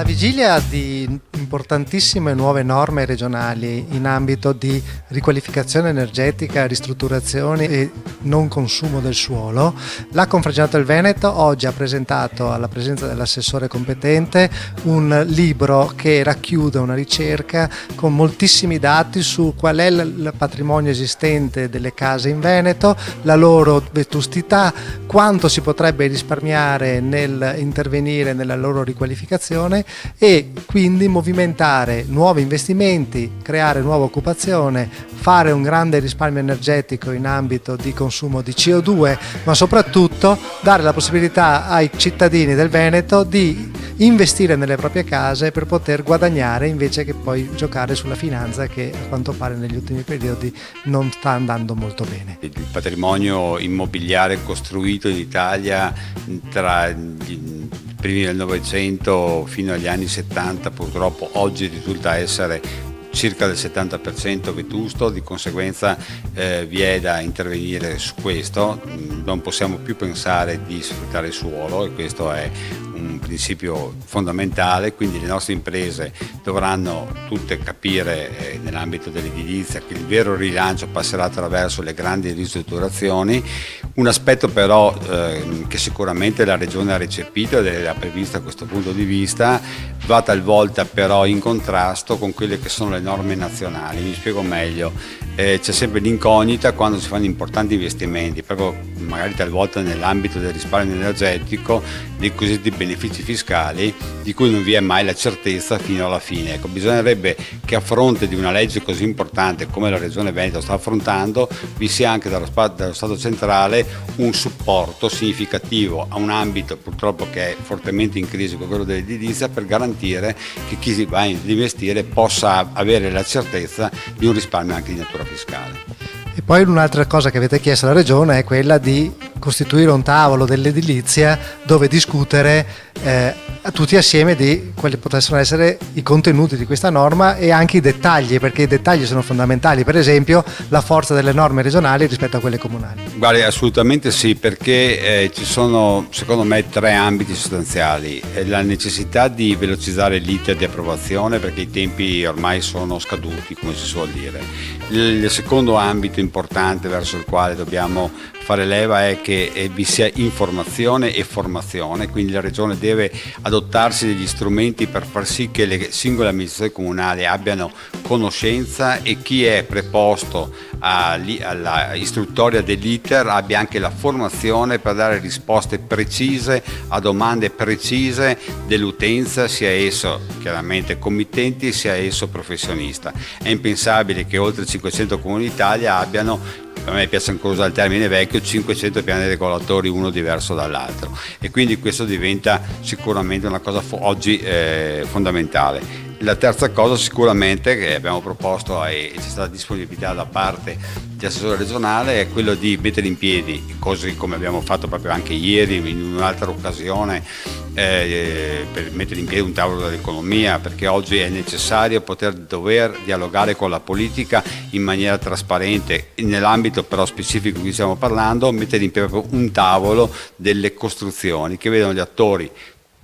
Alla vigilia di importantissime nuove norme regionali in ambito di riqualificazione energetica, ristrutturazione e non consumo del suolo, la Confregionata del Veneto oggi ha presentato alla presenza dell'assessore competente un libro che racchiude una ricerca con moltissimi dati su qual è il patrimonio esistente delle case in Veneto, la loro vetustità, quanto si potrebbe risparmiare nel intervenire nella loro riqualificazione e quindi movimentare nuovi investimenti, creare nuova occupazione, fare un grande risparmio energetico in ambito di consumo di CO2, ma soprattutto dare la possibilità ai cittadini del Veneto di investire nelle proprie case per poter guadagnare invece che poi giocare sulla finanza che a quanto pare negli ultimi periodi non sta andando molto bene. Il patrimonio immobiliare costruito in Italia tra i primi del Novecento fino agli anni 70 purtroppo oggi risulta essere circa del 70% vetusto, di conseguenza vi è da intervenire su questo, non possiamo più pensare di sfruttare il suolo e questo è un principio fondamentale, quindi le nostre imprese dovranno tutte capire nell'ambito dell'edilizia che il vero rilancio passerà attraverso le grandi ristrutturazioni. Un aspetto però che sicuramente la Regione ha recepito ed ha previsto a questo punto di vista va talvolta però in contrasto con quelle che sono le norme nazionali. Mi spiego meglio, c'è sempre l'incognita quando si fanno importanti investimenti, proprio magari talvolta nell'ambito del risparmio energetico, dei cosiddetti benefici fiscali di cui non vi è mai la certezza fino alla fine. Ecco, bisognerebbe che a fronte di una legge così importante come la Regione Veneto sta affrontando vi sia anche dallo Stato centrale un supporto significativo a un ambito purtroppo che è fortemente in crisi come quello dell'edilizia per garantire che chi va ad investire possa avere la certezza di un risparmio anche di natura fiscale. E poi un'altra cosa che avete chiesto alla Regione è quella di costituire un tavolo dell'edilizia dove discutere tutti assieme di quali potessero essere i contenuti di questa norma e anche i dettagli, perché i dettagli sono fondamentali, per esempio la forza delle norme regionali rispetto a quelle comunali. Guardi, assolutamente sì, perché ci sono secondo me tre ambiti sostanziali: la necessità di velocizzare l'iter di approvazione perché i tempi ormai sono scaduti, come si suol dire. Il secondo ambito importante verso il quale dobbiamo fare leva è che vi sia informazione e formazione, quindi la Regione deve adottarsi degli strumenti per far sì che le singole amministrazioni comunali abbiano conoscenza e chi è preposto alla istruttoria dell'iter abbia anche la formazione per dare risposte precise a domande precise dell'utenza, sia esso chiaramente committenti sia esso professionista. È impensabile che oltre 500 comuni d'Italia abbiano, a me piace ancora usare il termine vecchio, 500 piani regolatori, uno diverso dall'altro, e quindi questo diventa sicuramente una cosa oggi fondamentale. La terza cosa sicuramente che abbiamo proposto e c'è stata disponibilità da parte dell'assessore regionale è quello di mettere in piedi, così come abbiamo fatto proprio anche ieri in un'altra occasione, per mettere in piedi un tavolo dell'economia, perché oggi è necessario dover dialogare con la politica in maniera trasparente, nell'ambito però specifico di cui stiamo parlando, mettere in piedi proprio un tavolo delle costruzioni che vedono gli attori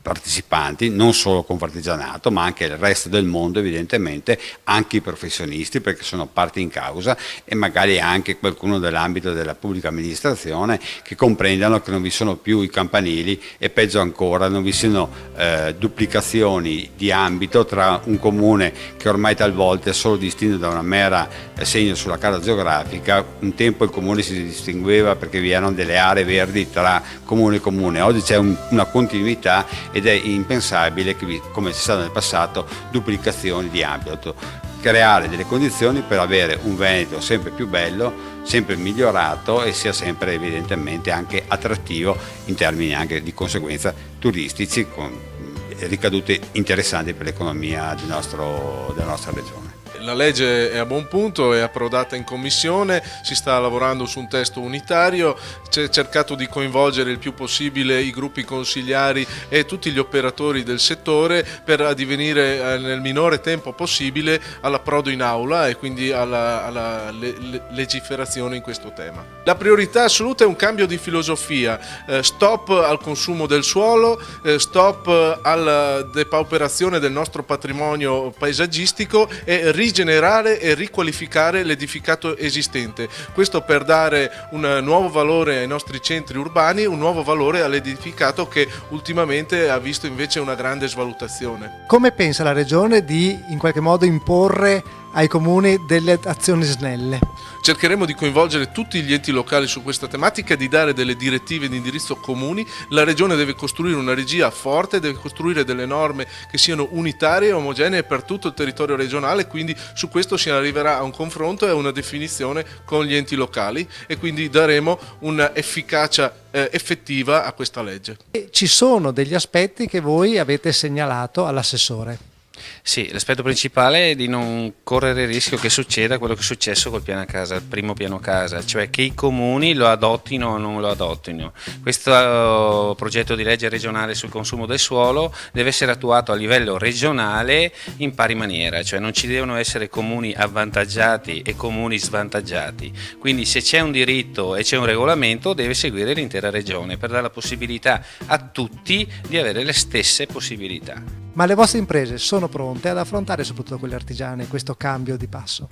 partecipanti, non solo Confartigianato ma anche il resto del mondo, evidentemente anche i professionisti perché sono parti in causa e magari anche qualcuno dell'ambito della pubblica amministrazione, che comprendano che non vi sono più i campanili e peggio ancora non vi siano duplicazioni di ambito tra un comune che ormai talvolta è solo distinto da una mera segno sulla carta geografica. Un tempo il comune si distingueva perché vi erano delle aree verdi tra comune e comune, oggi c'è una continuità ed è impensabile che, come c'è stato nel passato, duplicazioni di ambito. Creare delle condizioni per avere un Veneto sempre più bello, sempre migliorato e sia sempre evidentemente anche attrattivo in termini anche di conseguenza turistici, con ricadute interessanti per l'economia della nostra regione. La legge è a buon punto, è approdata in commissione, si sta lavorando su un testo unitario, c'è cercato di coinvolgere il più possibile i gruppi consigliari e tutti gli operatori del settore per addivenire nel minore tempo possibile all'approdo in aula e quindi alla legiferazione in questo tema. La priorità assoluta è un cambio di filosofia, stop al consumo del suolo, stop alla depauperazione del nostro patrimonio paesaggistico e rigenerare e riqualificare l'edificato esistente. Questo per dare un nuovo valore ai nostri centri urbani, un nuovo valore all'edificato che ultimamente ha visto invece una grande svalutazione. Come pensa la Regione di in qualche modo imporre ai comuni delle azioni snelle? Cercheremo di coinvolgere tutti gli enti locali su questa tematica e di dare delle direttive di indirizzo comuni. La Regione deve costruire una regia forte, deve costruire delle norme che siano unitarie e omogenee per tutto il territorio regionale, quindi su questo si arriverà a un confronto e a una definizione con gli enti locali e quindi daremo un'efficacia effettiva a questa legge. E ci sono degli aspetti che voi avete segnalato all'assessore. Sì, l'aspetto principale è di non correre il rischio che succeda quello che è successo col piano casa, il primo piano casa, cioè che i comuni lo adottino o non lo adottino. Questo progetto di legge regionale sul consumo del suolo deve essere attuato a livello regionale in pari maniera, cioè non ci devono essere comuni avvantaggiati e comuni svantaggiati. Quindi se c'è un diritto e c'è un regolamento deve seguire l'intera regione per dare la possibilità a tutti di avere le stesse possibilità. Ma le vostre imprese sono pronte ad affrontare, soprattutto quelle artigiane, questo cambio di passo?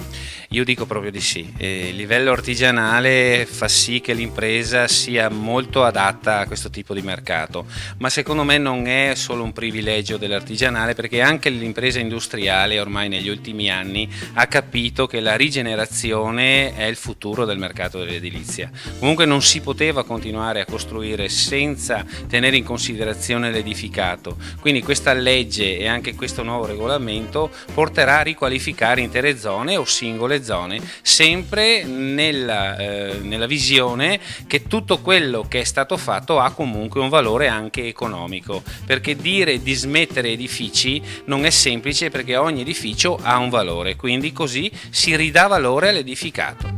Io dico proprio di sì. Il livello artigianale fa sì che l'impresa sia molto adatta a questo tipo di mercato, ma secondo me non è solo un privilegio dell'artigianale, perché anche l'impresa industriale ormai negli ultimi anni ha capito che la rigenerazione è il futuro del mercato dell'edilizia. Comunque non si poteva continuare a costruire senza tenere in considerazione l'edificato, quindi questa legge e anche questo nuovo regolamento porterà a riqualificare intere zone o singole zone, sempre nella visione che tutto quello che è stato fatto ha comunque un valore anche economico, perché dire di smettere edifici non è semplice, perché ogni edificio ha un valore, quindi così si ridà valore all'edificato.